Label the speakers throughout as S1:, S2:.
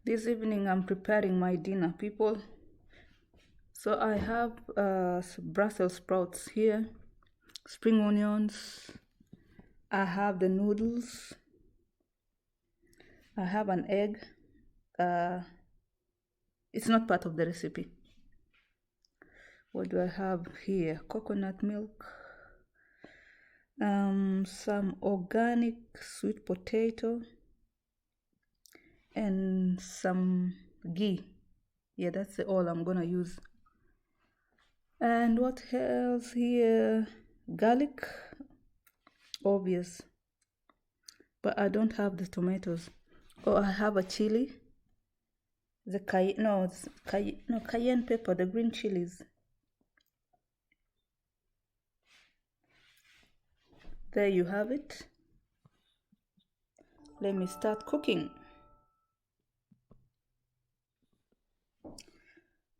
S1: This evening I'm preparing my dinner, people. So I have Brussels sprouts here, spring onions, I have the noodles, I have an egg. It's not part of the recipe. What do I have here? Coconut milk, some organic sweet potato, and some ghee. Yeah, that's all I'm gonna use. And what else here? Garlic, obvious, but I don't have the tomatoes. Oh, I have a chili, the cayenne pepper, the green chilies. There you have it. Let me start cooking.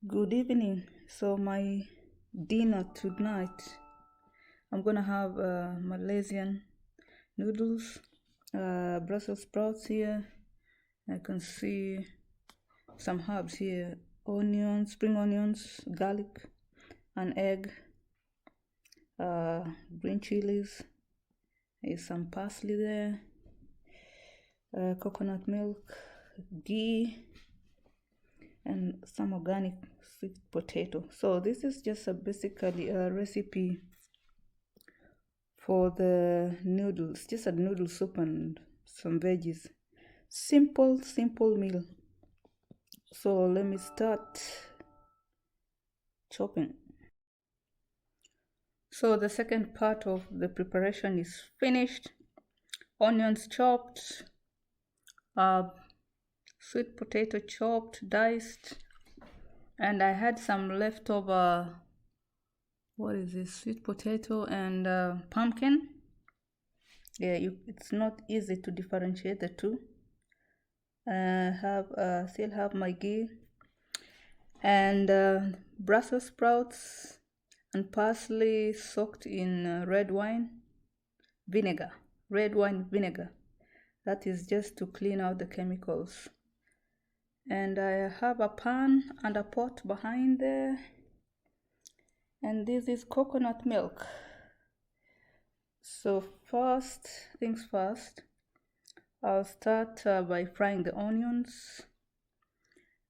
S1: Good evening. So my dinner tonight, I'm gonna have Malaysian noodles, Brussels sprouts here. I can see some herbs here, onions, spring onions, garlic, an egg, green chilies, there's some parsley there, coconut milk, ghee, and some organic sweet potato. So this is just basically a recipe for the noodles, just a noodle soup and some veggies. Simple meal. So let me start chopping. So the second part of the preparation is finished. Onions chopped, sweet potato chopped, diced, and I had some leftover, what is this, sweet potato and pumpkin. Yeah, it's not easy to differentiate the two. Still have my ghee and Brussels sprouts and parsley soaked in red wine vinegar. That is just to clean out the chemicals. And I have a pan and a pot behind there, and this is coconut milk. So first things first, I'll start by frying the onions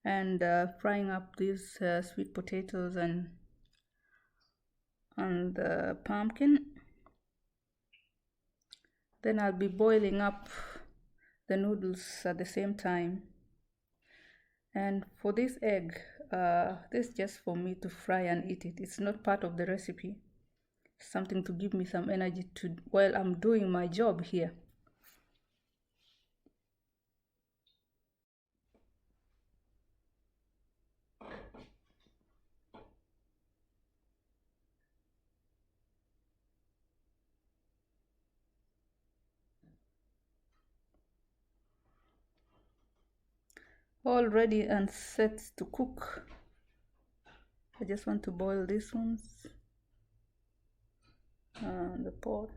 S1: and frying up these sweet potatoes and the pumpkin. Then I'll be boiling up the noodles at the same time. And for this egg, this is just for me to fry and eat it. It's not part of the recipe. It's something to give me some energy while I'm doing my job here. All ready and set to cook. I just want to boil these ones. The pot.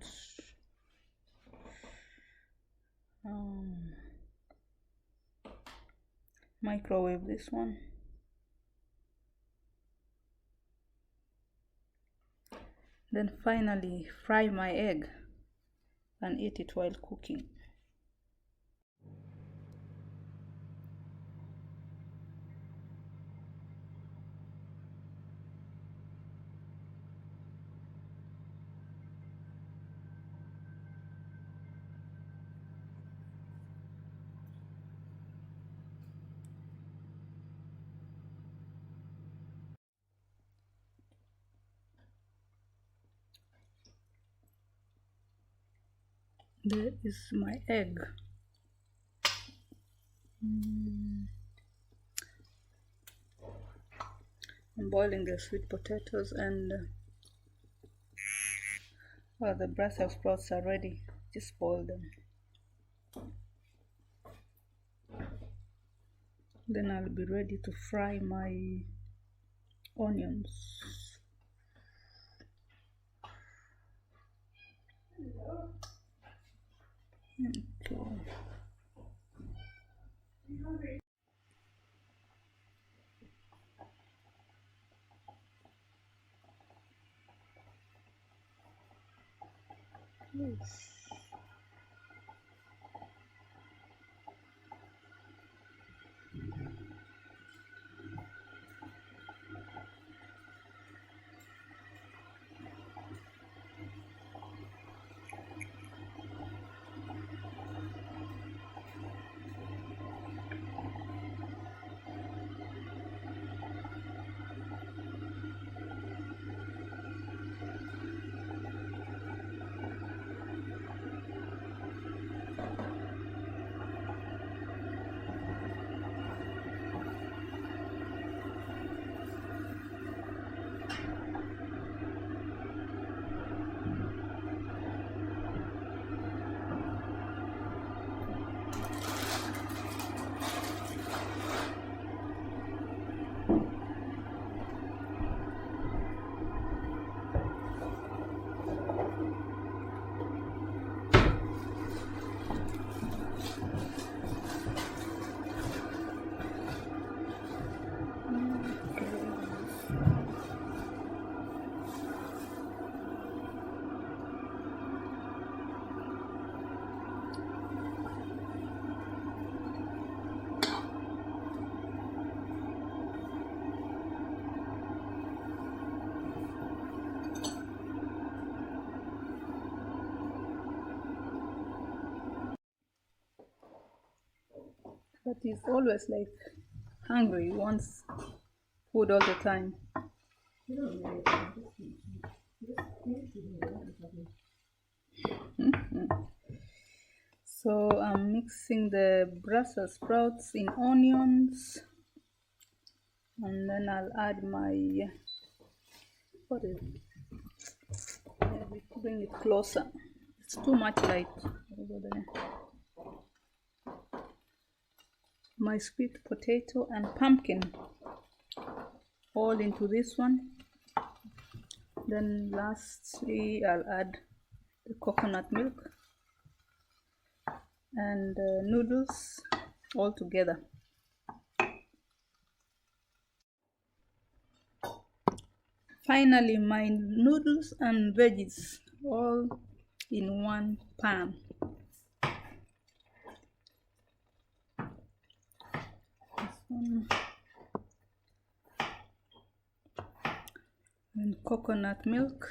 S1: Microwave this one. Then finally fry my egg and eat it while cooking. There is my egg. I'm boiling the sweet potatoes and the Brussels sprouts are ready. Just boil them. Then I'll be ready to fry my onions. Okay. Yes. But he's always like hungry, wants food all the time. So I'm mixing the Brussels sprouts in onions, and then I'll add my, what is it? Let me bring it closer. It's too much light over there. My sweet potato and pumpkin all into this one. Then lastly I'll add the coconut milk and noodles all together. Finally, my noodles and veggies all in one pan. This one. And coconut milk,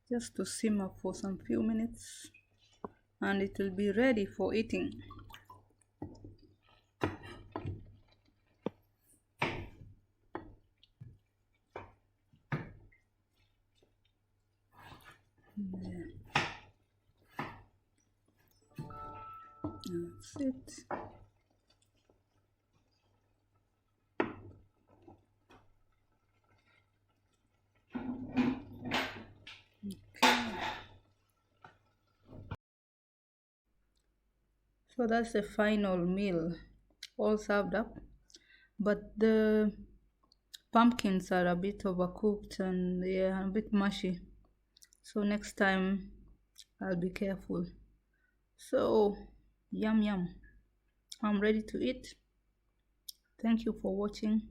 S1: just to simmer for some few minutes, and it will be ready for eating. That's it. So that's the final meal, all served up. But the pumpkins are a bit overcooked and yeah, a bit mushy. So next time I'll be careful. So yum yum. I'm ready to eat. Thank you for watching.